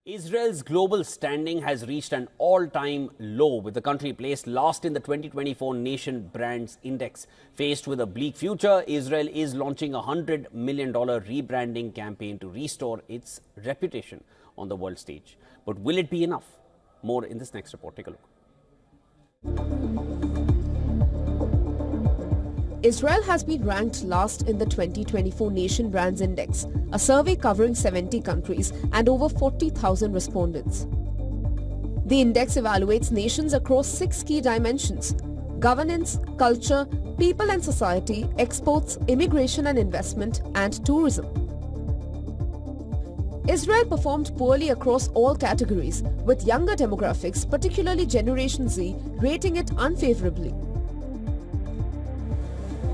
Israel's global standing has reached an all-time low, with the country placed last in the 2024 Nation Brands Index. Faced with a bleak future, Israel is launching a $100 million rebranding campaign to restore its reputation on the world stage. But will it be enough? More in this next report. Take a look. Israel has been ranked last in the 2024 Nation Brands Index, a survey covering 70 countries and over 40,000 respondents. The index evaluates nations across 6 key dimensions: governance, culture, people and society, exports, immigration and investment, and tourism. Israel performed poorly across all categories, with younger demographics, particularly Generation Z, rating it unfavorably.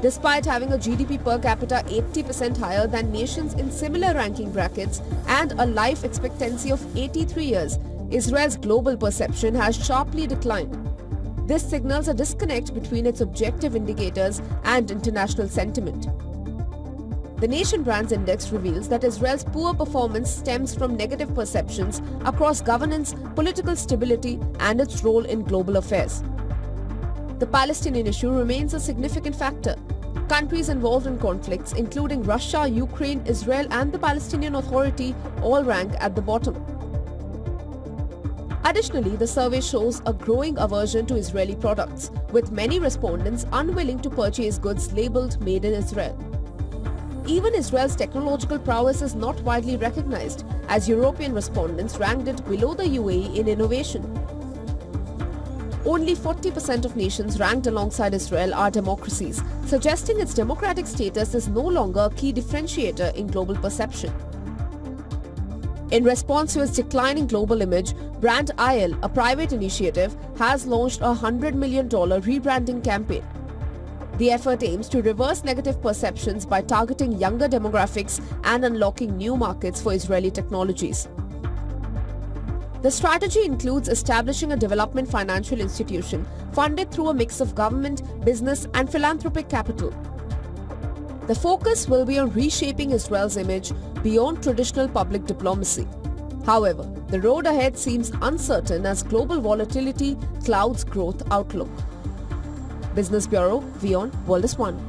Despite having a GDP per capita 80% higher than nations in similar ranking brackets and a life expectancy of 83 years, Israel's global perception has sharply declined. This signals a disconnect between its objective indicators and international sentiment. The Nation Brands Index reveals that Israel's poor performance stems from negative perceptions across governance, political stability, and its role in global affairs. The Palestinian issue remains a significant factor. Countries involved in conflicts, including Russia, Ukraine, Israel, and the Palestinian Authority, all rank at the bottom. Additionally, the survey shows a growing aversion to Israeli products, with many respondents unwilling to purchase goods labeled "Made in Israel." Even Israel's technological prowess is not widely recognized, as European respondents ranked it below the UAE in innovation. Only 40% of nations ranked alongside Israel are democracies, suggesting its democratic status is no longer a key differentiator in global perception. In response to its declining global image, Brand IL, a private initiative, has launched a $100 million rebranding campaign. The effort aims to reverse negative perceptions by targeting younger demographics and unlocking new markets for Israeli technologies. The strategy includes establishing a development financial institution funded through a mix of government, business, and philanthropic capital. The focus will be on reshaping Israel's image beyond traditional public diplomacy. However, the road ahead seems uncertain as global volatility clouds growth outlook. Business Bureau, WION, World is One.